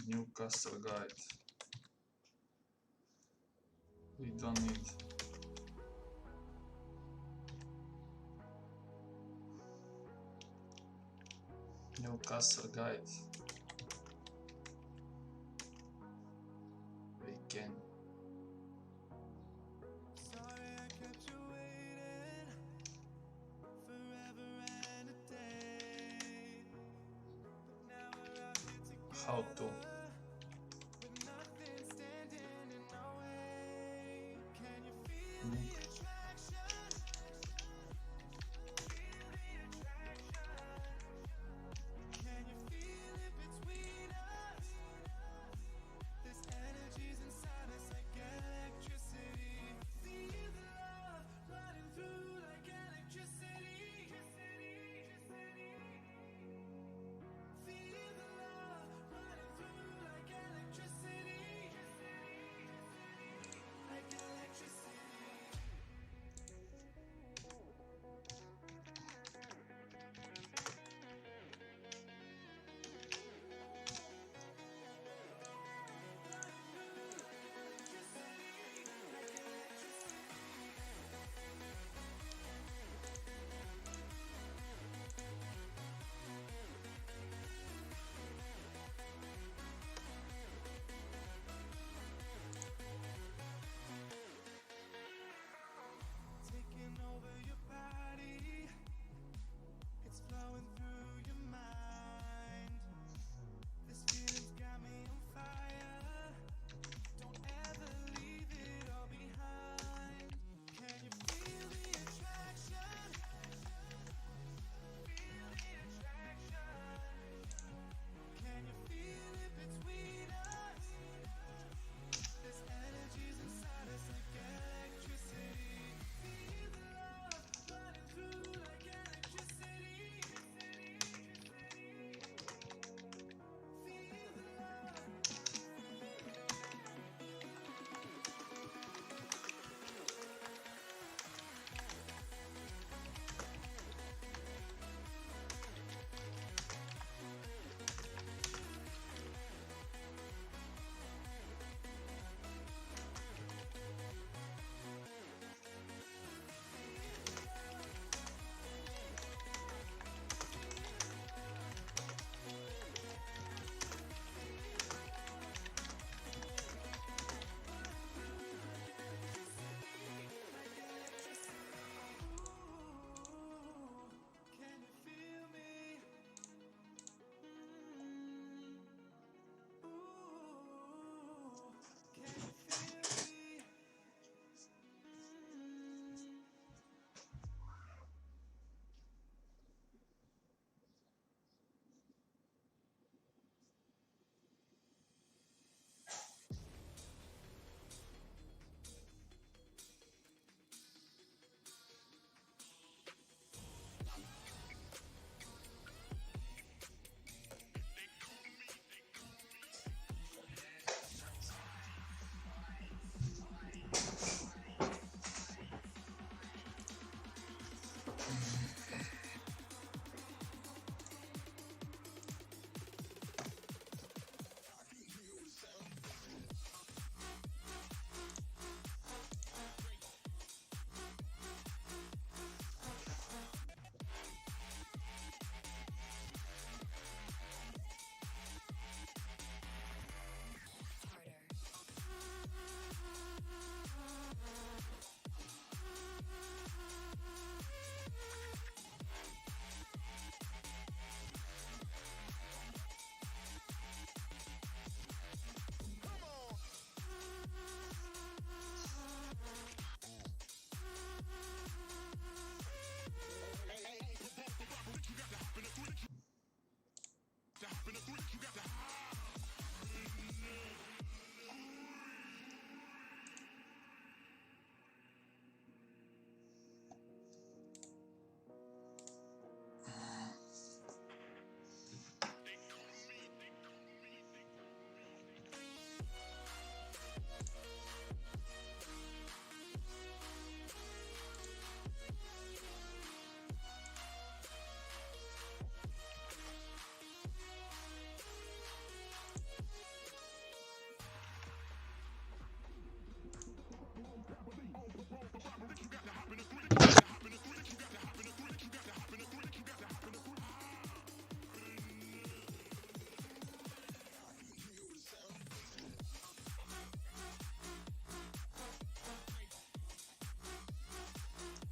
Newcastle guide. We don't need. Newcastle guide. We can. How to.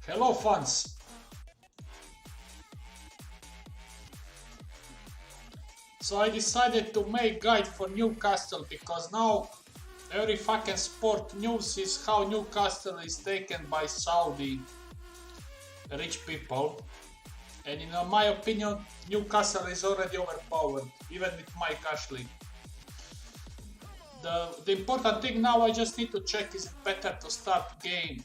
Hello fans! So I decided to make guide for Newcastle because now every fucking sport news is how Newcastle is taken by Saudi rich people. And in my opinion, Newcastle is already overpowered, even with Mike Ashley. The important thing now I just need to check, is it better to start game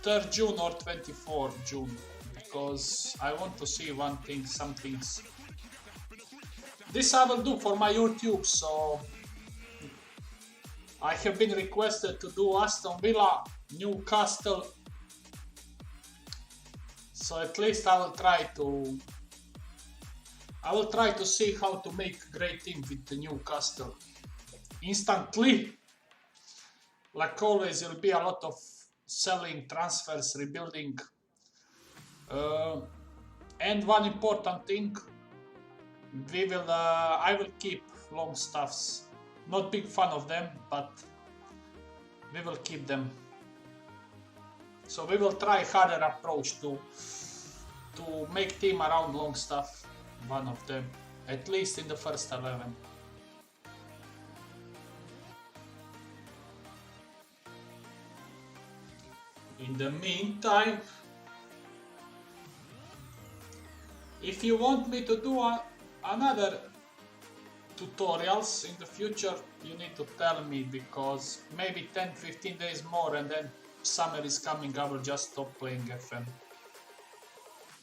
3rd June or 24th June, because I want to see some things. This I will do for my YouTube, so I have been requested to do Aston Villa, Newcastle, so at least I will try to see how to make a great team with the Newcastle. Instantly, like always, there will be a lot of selling, transfers, rebuilding, and one important thing, I will keep long staffs. Not big fan of them, but we will keep them. So we will try harder approach to make team around long staff, one of them, at least in the first 11. In the meantime, if you want me to do another tutorials in the future, you need to tell me, because maybe 10-15 days more and then summer is coming, I will just stop playing FM.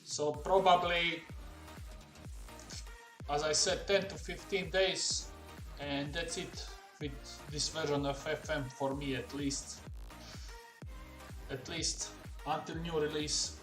So probably, as I said, 10 to 15 days, and that's it with this version of FM for me, at least until new release.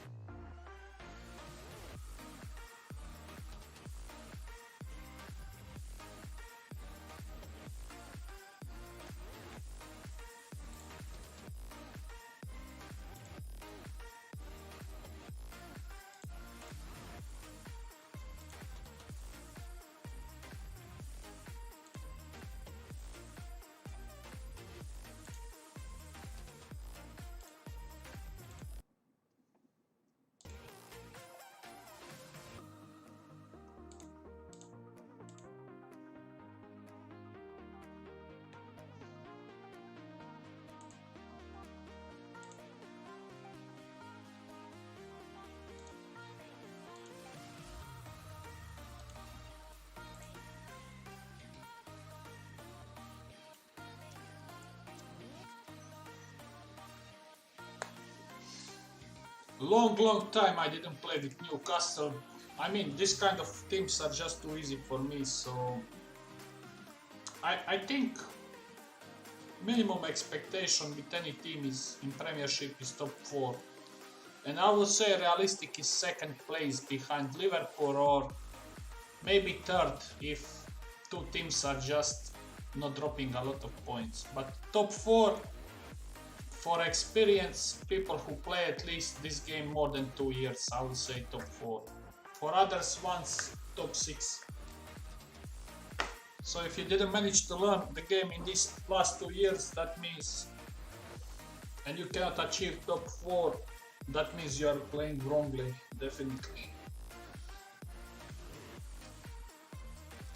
Long time I didn't play with Newcastle. I mean, this kind of teams are just too easy for me, so I think minimum expectation with any team is in Premiership is top 4. And I would say realistic is 2nd place behind Liverpool, or maybe 3rd if two teams are just not dropping a lot of points. But top 4, for experienced people who play at least this game more than 2 years, I would say top 4. For others ones, top 6. So if you didn't manage to learn the game in these last 2 years, that means, and you cannot achieve top 4, that means you are playing wrongly, definitely.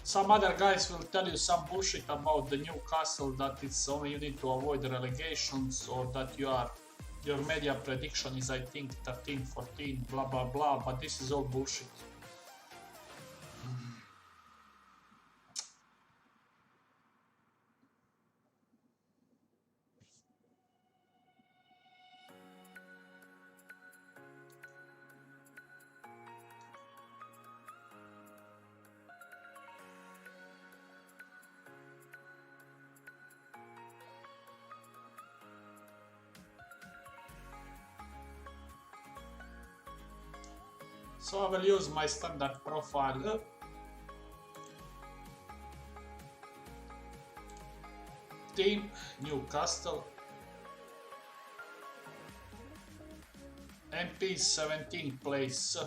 Some other guys will tell you some bullshit about the Newcastle, that it's only you need to avoid the relegations, or that your media prediction is, I think, 13-14, blah blah blah, but this is all bullshit. So I will use my standard profile. Team Newcastle. MP 17th place.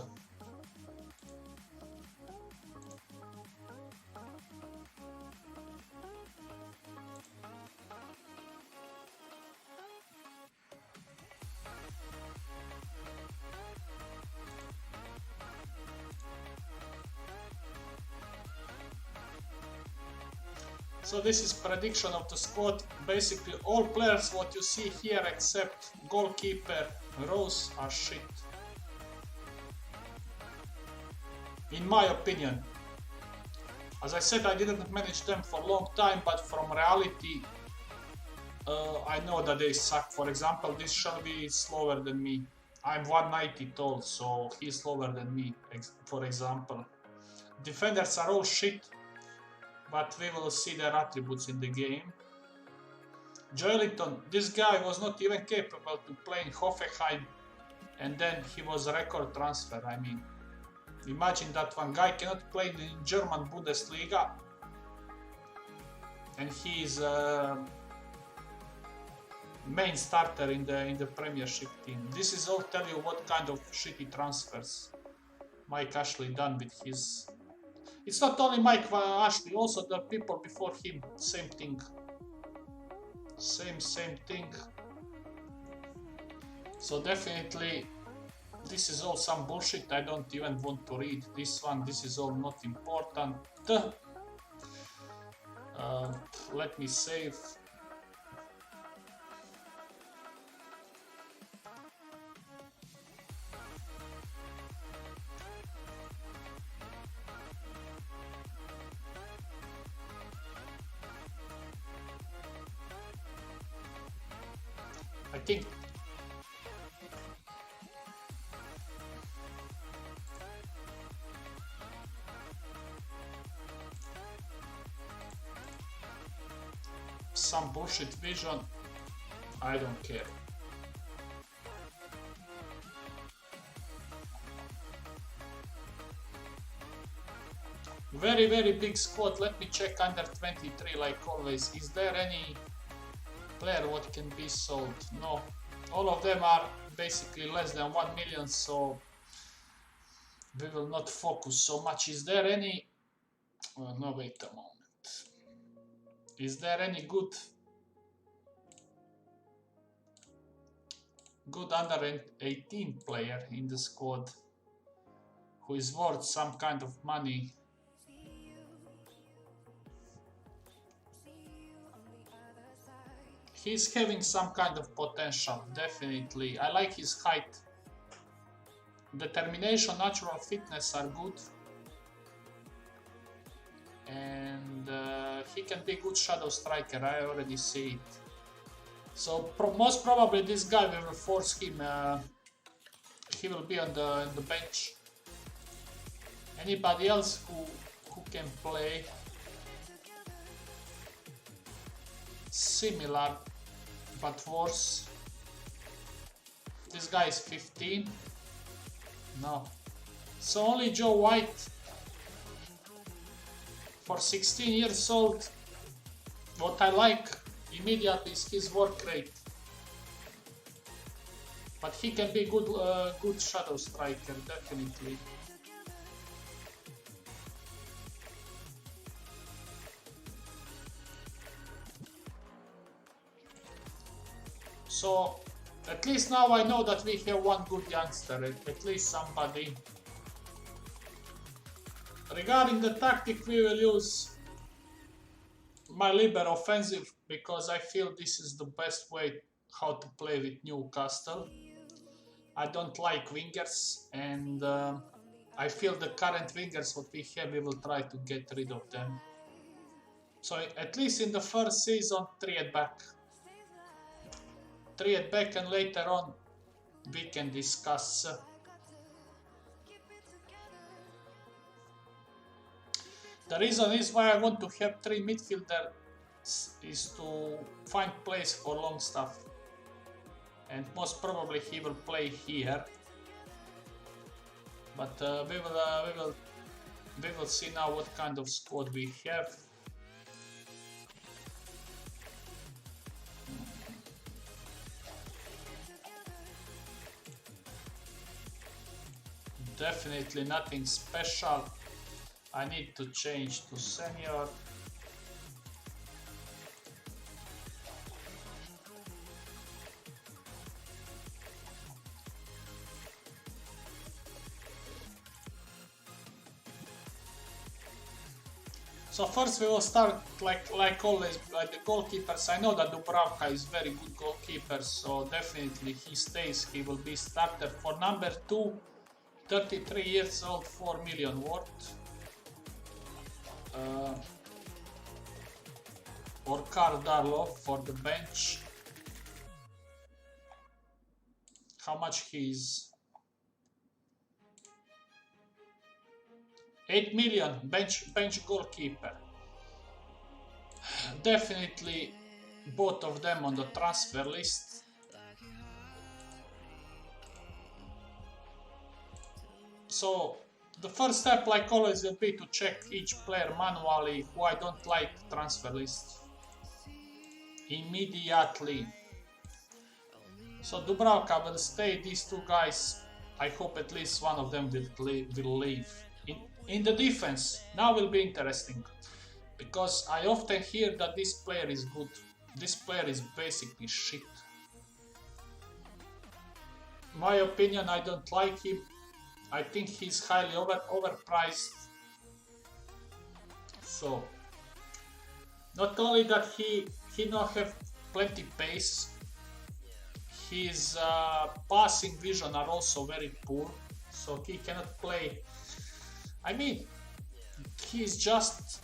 So this is prediction of the squad. Basically all players what you see here except goalkeeper Rose are shit. In my opinion. As I said, I didn't manage them for a long time, but from reality I know that they suck. For example, this Shelby is slower than me. I'm 190 tall, so he's slower than me, for example. Defenders are all shit, but we will see their attributes in the game. Joelinton, this guy was not even capable to play in Hoffenheim, and then he was a record transfer. I mean, imagine that one guy cannot play in German Bundesliga, and he is main starter in the Premiership team. This is all tell you what kind of shitty transfers Mike Ashley done with his. It's not only Mike Ashley, also the people before him. Same thing. Same thing. So definitely, this is all some bullshit. I don't even want to read this one. This is all not important. Let me save. I think some bullshit vision. I don't care. Very big squad. Let me check under 23 like always. Is there any player what can be sold? No, all of them are basically less than 1 million, so we will not focus so much. Is there any no, wait a moment. Is there any good under 18 player in the squad who is worth some kind of money? He's having some kind of potential, definitely. I like his height. Determination, natural fitness are good. And he can be a good shadow striker, I already see it. So most probably this guy will force him, he will be on the bench. Anybody else who can play similar but worse? This guy is 15. No. So only Joe White for 16 years old. What I like immediately is his work rate. But he can be good shadow striker, definitely. So at least now I know that we have one good youngster, at least somebody. Regarding the tactic, we will use my liber offensive because I feel this is the best way how to play with Newcastle. I don't like wingers, and I feel the current wingers what we have, we will try to get rid of them. So at least in the first season, 3 at back. 3 at back, and later on we can discuss. The reason is why I want to have 3 midfielders is to find place for long stuff, and most probably he will play here. But we will see now what kind of squad we have. Definitely nothing special. I need to change to senior. So first we will start like always by the goalkeepers. I know that Dubravka is very good goalkeeper, so definitely he stays. He will be starter for number 2, 33 years old, 4 million worth. Or Karl Darlov for the bench. How much he is? 8 million bench goalkeeper. Definitely both of them on the transfer list. So the first step, like always, will be to check each player manually who I don't like transfer list immediately. So Dubravka will stay. These two guys, I hope at least one of them will leave. In the defense, now will be interesting, because I often hear that this player is good. This player is basically shit. My opinion, I don't like him. I think he's highly overpriced. So, not only that he not have plenty pace, his passing vision are also very poor, so he cannot play. I mean, he's just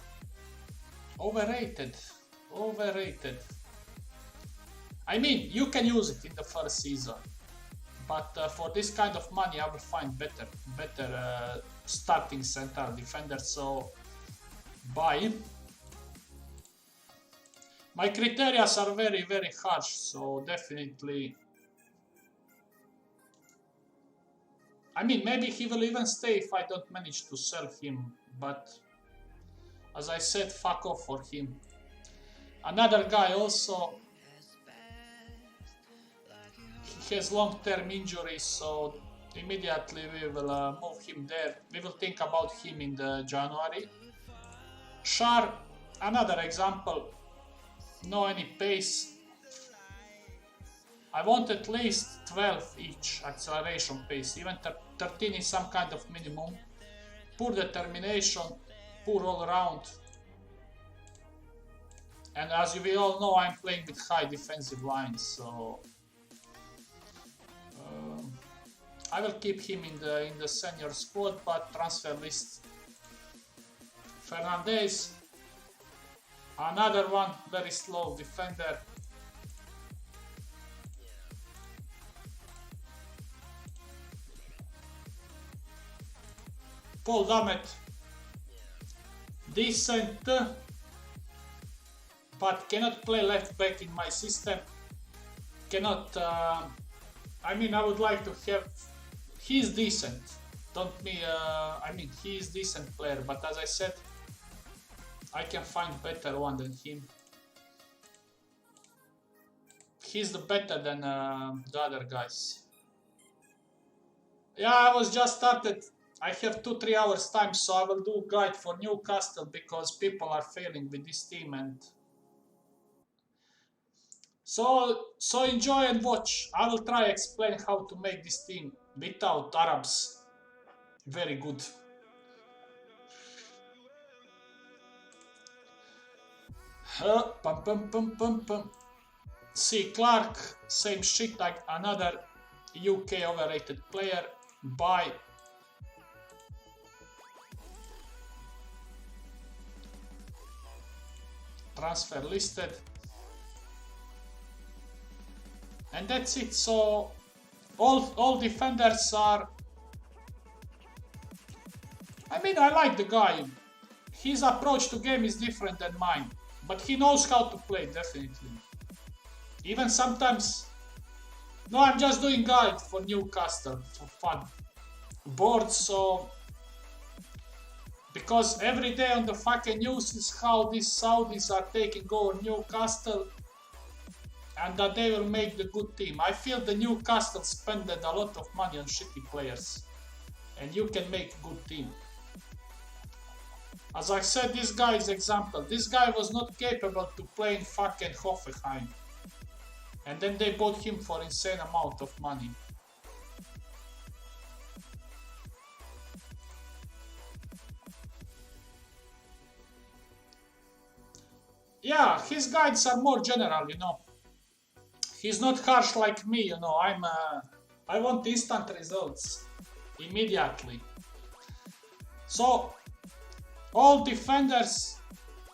overrated. I mean, you can use it in the first season, but for this kind of money, I will find better starting center defender. So, buy him. My criteria are very, very harsh, so definitely. I mean, maybe he will even stay if I don't manage to sell him, but as I said, fuck off for him. Another guy also, he has long-term injuries, so immediately we will move him there. We will think about him in the January. Shar, another example, no any pace. I want at least 12 each acceleration pace, even 13 is some kind of minimum. Poor determination, poor all around. And as we all know, I'm playing with high defensive lines, so I will keep him in the senior squad, but transfer list. Fernandez, another one very slow defender. Paul Dammit, decent, but cannot play left back in my system. Cannot. I mean, I would like to have. He's decent. Don't me. I mean, he is decent player, but as I said, I can find better one than him. He's the better than the other guys. Yeah, I was just started. I have 2-3 hours time, so I will do guide for Newcastle because people are failing with this team, and so enjoy and watch. I will try explain how to make this team without Arabs very good. See Clark, same shit, like another UK overrated player. Buy. Transfer listed, and that's it. So all defenders are. I mean, I like the guy. His approach to game is different than mine, but he knows how to play, definitely. Even sometimes. No, I'm just doing guide for Newcastle for fun. Bored, so. Because every day on the fucking news is how these Saudis are taking over Newcastle and that they will make the good team. I feel the Newcastle spent a lot of money on shitty players and you can make a good team. As I said, this guy is example. This guy was not capable to play in fucking Hoffenheim. And then they bought him for insane amount of money. Yeah, his guides are more general, you know. He's not harsh like me, you know. I want instant results immediately. So all defenders,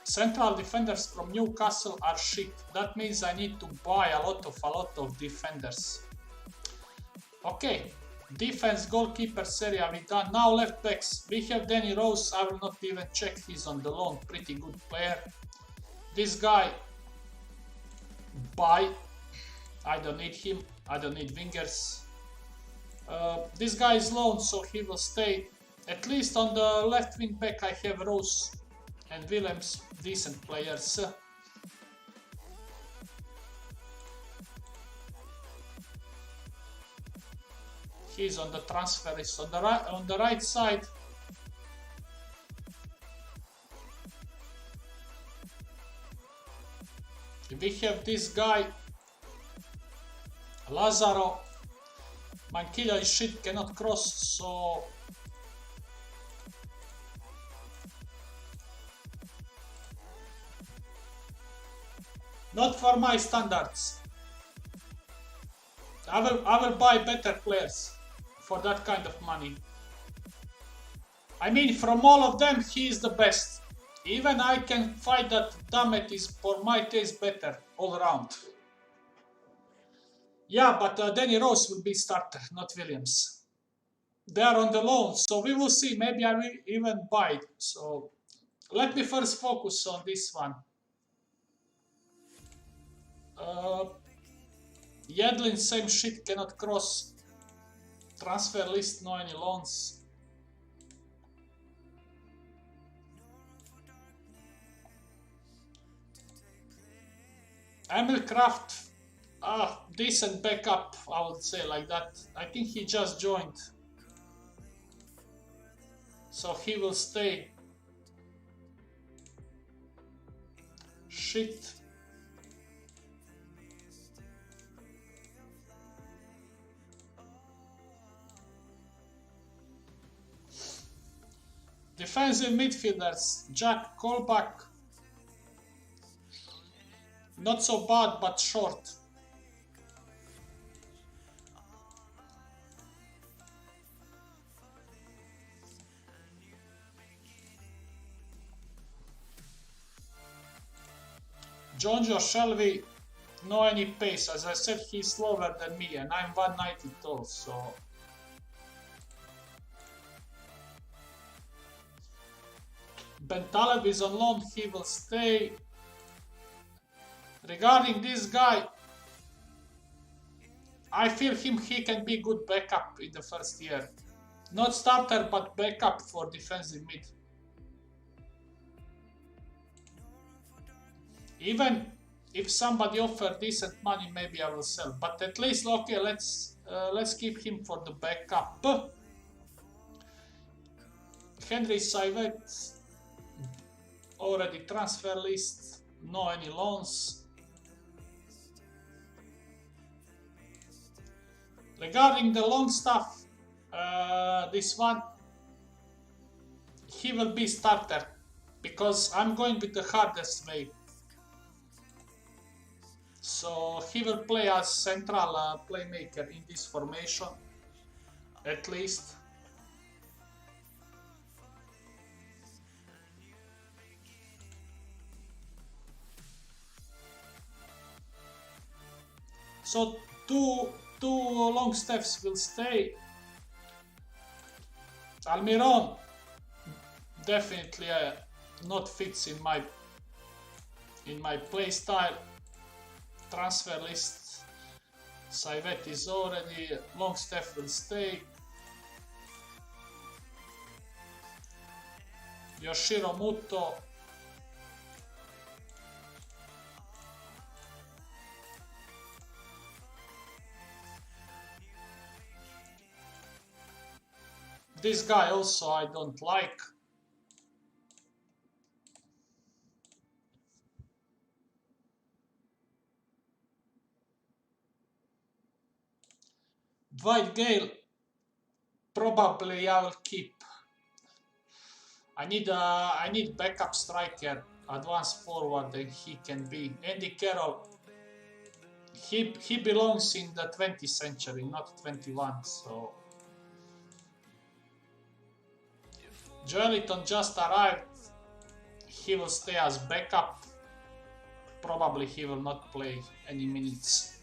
central defenders from Newcastle are shit. That means I need to buy a lot of defenders. Okay, defense, goalkeeper, Serie we done. Now left backs. We have Danny Rose. I will not even check. He's on the loan. Pretty good player. This guy, buy. I don't need him. I don't need wingers. This guy is loan, so he will stay. At least on the left wing back I have Rose and Willems, decent players. He's on the transfer list. On the right side, we have this guy, Lazaro. Mankilla is shit, cannot cross, so not for my standards. I will buy better players for that kind of money. I mean, from all of them, he is the best. Even I can find that Damet is, for my taste, better all around. Yeah, but Danny Rose will be starter, not Williams. They are on the loan, so we will see. Maybe I will even buy it. So let me first focus on this one. Yedlin, same shit, cannot cross. Transfer list, no any loans. Emil Kraft, decent backup, I would say like that. I think he just joined, so he will stay. Shit. Defensive midfielders, Jack Kolbach. Not so bad, but short. Jonjo Shelby, no any pace. As I said, he's slower than me, and I'm 190 tall, so... Bentaleb is on loan, he will stay. Regarding this guy, I feel he can be good backup in the first year. Not starter, but backup for defensive mid. Even if somebody offer decent money, maybe I will sell. But at least, okay, let's keep him for the backup. Henry Saivet, already transfer list, no any loans. Regarding the loan stuff, this one, he will be starter, because I'm going with the hardest way. So he will play as central playmaker in this formation, at least. So two long steps will stay. Almiron definitely not fits in my play style. Transfer list. Saivet is already. Longstaff will stay. Yoshiro Muto. This guy also I don't like. Dwight Gale, probably I will keep. I need backup striker. advanced forward than he can be. Andy Carroll, he belongs in the 20th century, not 21. So Joeliton just arrived. He will stay as backup. Probably he will not play any minutes.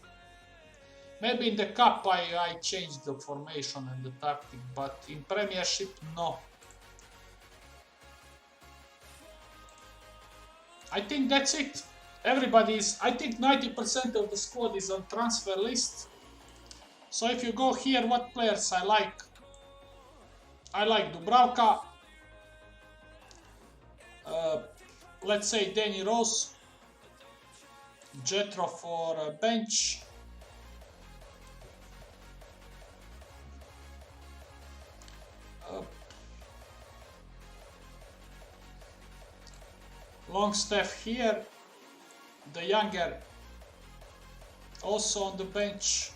Maybe in the cup I changed the formation and the tactic, but in Premiership, no. I think that's it. I think 90% of the squad is on transfer list. So if you go here, what players I like? I like Dubravka. Let's say Danny Rose. Jetro for bench. Longstaff here, the younger, also on the bench.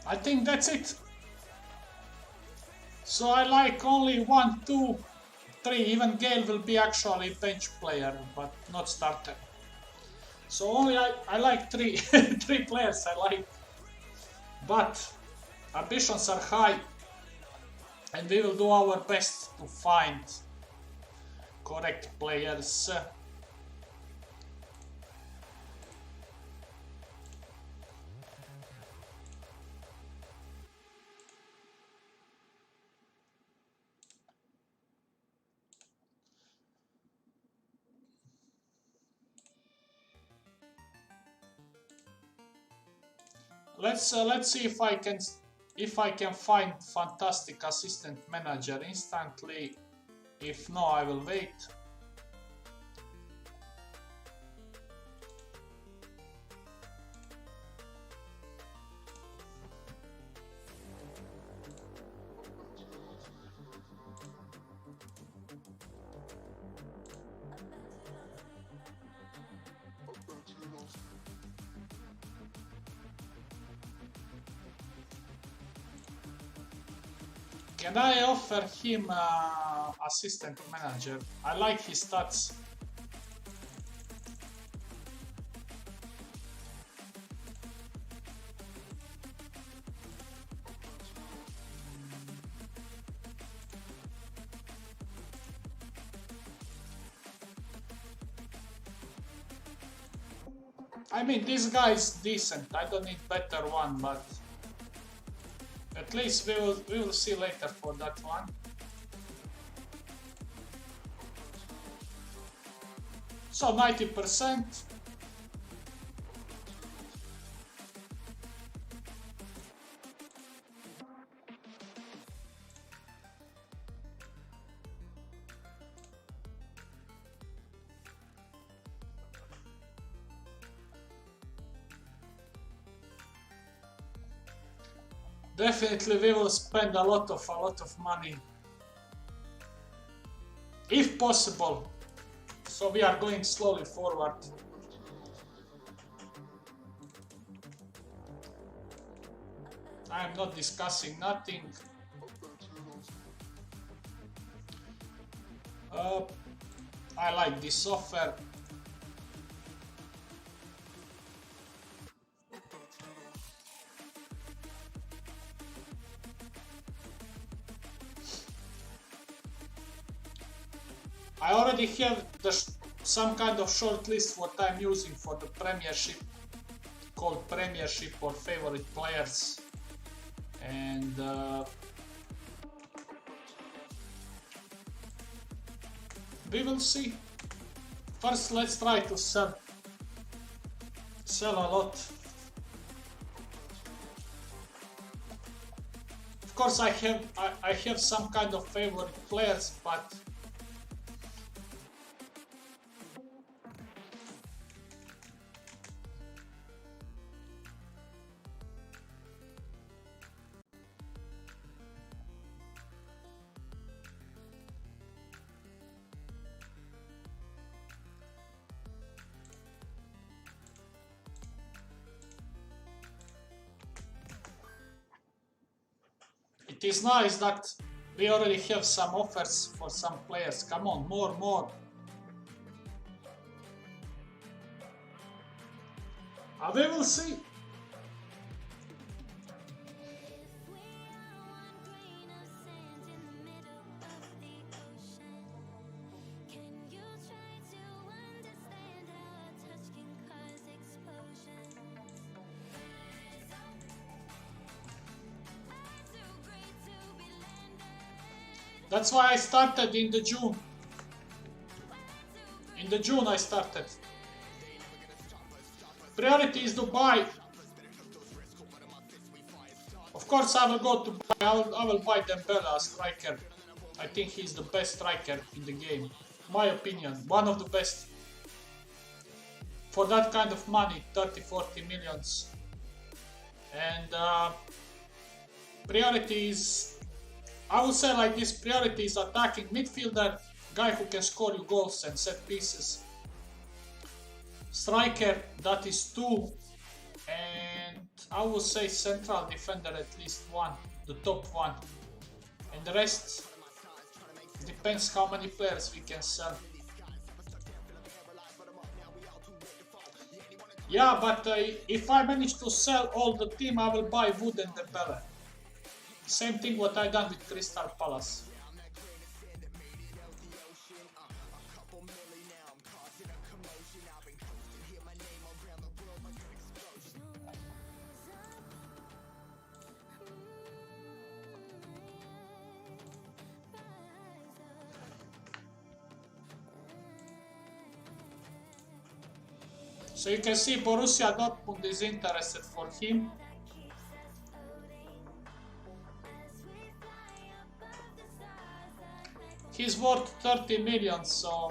I think that's it. So I like only 1, 2, 3. Even Gale will be actually bench player, but not starter. So only I like 3 3 players I like. But ambitions are high, and we will do our best to find correct players. Let's see if I can find fantastic assistant manager instantly. If no, I will wait. Can I offer him assistant manager? I like his stats. I mean, this guy is decent. I don't need better one, but at least we will see later for that one. So 90%. Definitely we will spend a lot of money, if possible. So we are going slowly forward. I am not discussing nothing. Uh, I like this offer. I already have some kind of short list what I'm using for the Premiership, called Premiership or favorite players, and we will see. First, let's try to sell a lot. Of course, I have some kind of favorite players, but it is nice that we already have some offers for some players. Come on, more. We will see. That's why I started in the June. In the June I started. Priority is to buy. Of course I will go to buy. I will buy Dembele, striker. I think he's the best striker in the game. My opinion, one of the best. For that kind of money, 30-40 millions. And priority is, I would say like this, priority is attacking midfielder, guy who can score you goals and set pieces. Striker, that is 2. And I would say central defender at least 1, the top 1. And the rest depends how many players we can sell. Yeah, but if I manage to sell all the team, I will buy Wood and Dembele. Same thing what I done with Crystal Palace. So you can see Borussia Dortmund is interested for him. He's worth 30 million, so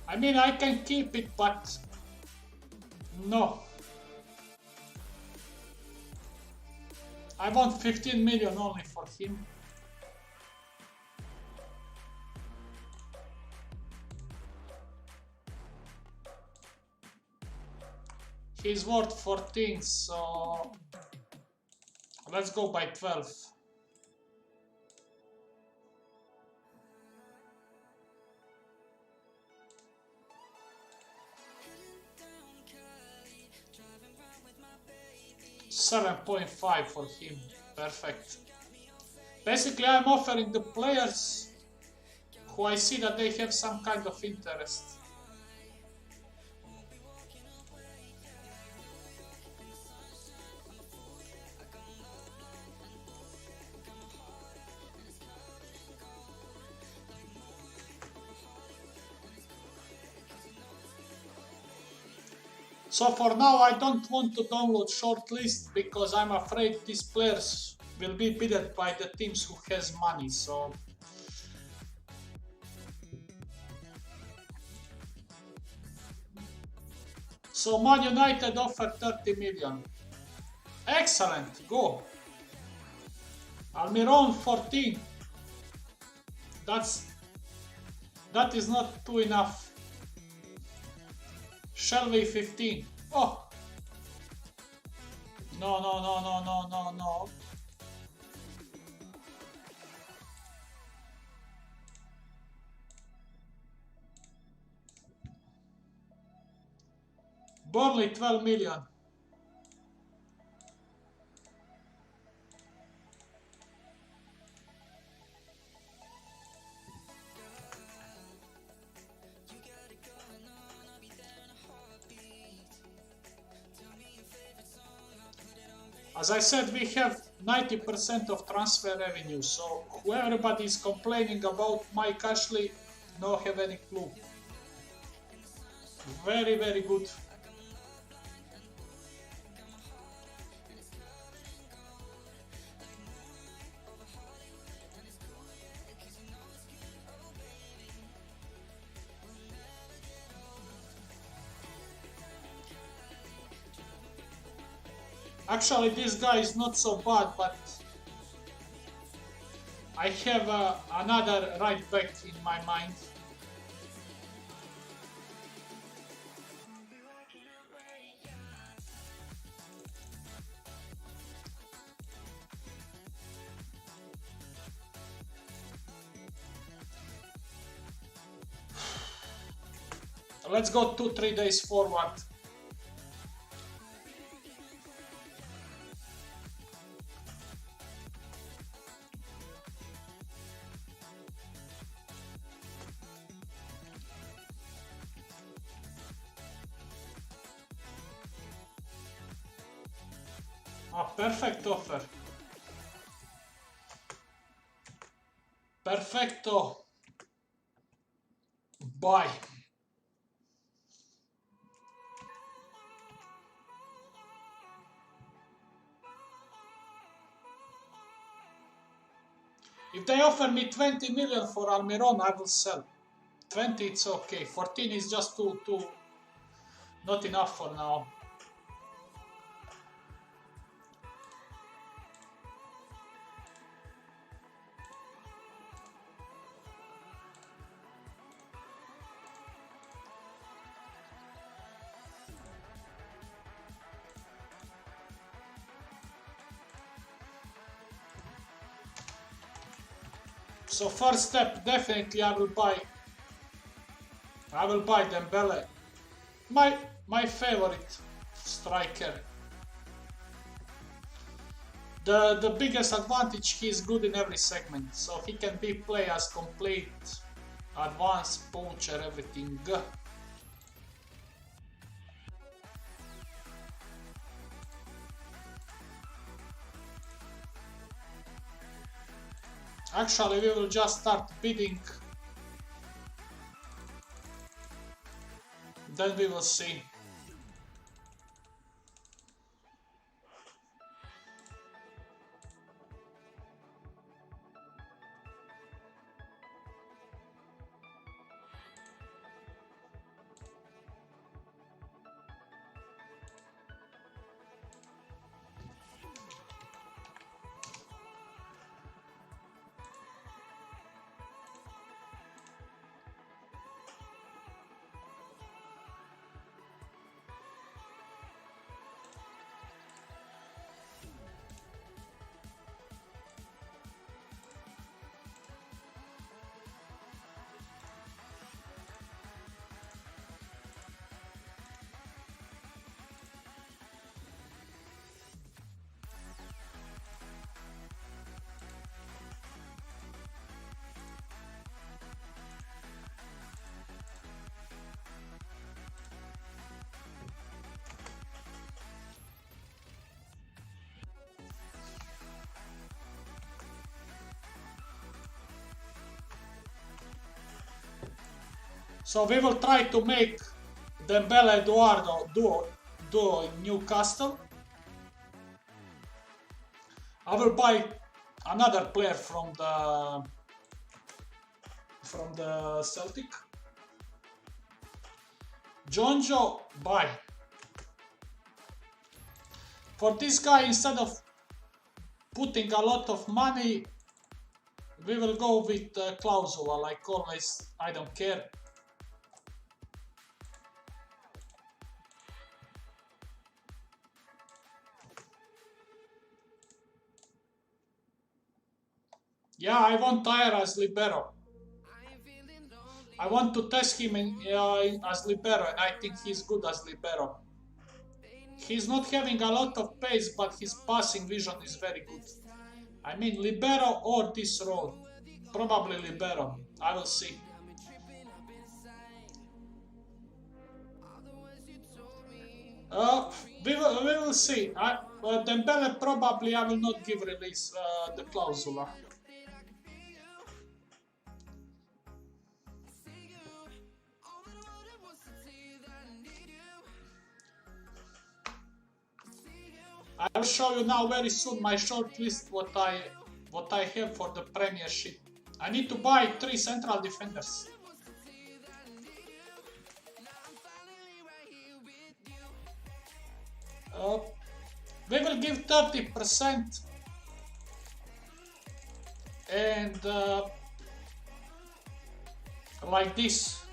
I mean, I can keep it, but no. I want 15 million only for him. He's worth 14, so let's go by 12. $7.5 for him. Perfect. Basically, I'm offering the players who I see that they have some kind of interest. So for now I don't want to download shortlist because I'm afraid these players will be beaten by the teams who has money. So Man United offer 30 million. Excellent, go. Almiron 14. That is not too enough. Shelby 15. Oh. No. Burnley 12 million. As I said, we have 90% of transfer revenue, so who everybody is complaining about Mike Ashley, no have any clue. Very, very good. Actually, this guy is not so bad, but I have another right back in my mind. Let's go 2-3 days forward. Perfect offer. Perfecto. Buy. If they offer me 20 million for Almiron, I will sell. 20 it's okay. 14 is just too not enough for now. So first step, definitely I will buy Dembele. My favorite striker. The biggest advantage, he is good in every segment, so he can be played as complete, advanced, poacher, everything. Actually, we will just start bidding, then we will see. So we will try to make Dembele Eduardo duo duo in Newcastle. I will buy another player from the Celtic. Jonjo, buy. For this guy, instead of putting a lot of money, we will go with Clausula, like always. I don't care. Yeah, I want Tyre as libero. I want to test him as libero, and I think he's good as libero. He's not having a lot of pace, but his passing vision is very good. I mean, libero or this role. Probably libero. I will see. We will see. Dembele probably I will not give release the Clausula. I will show you now very soon my short list what I have for the Premiership. I need to buy 3 central defenders. We will give 30% and like this.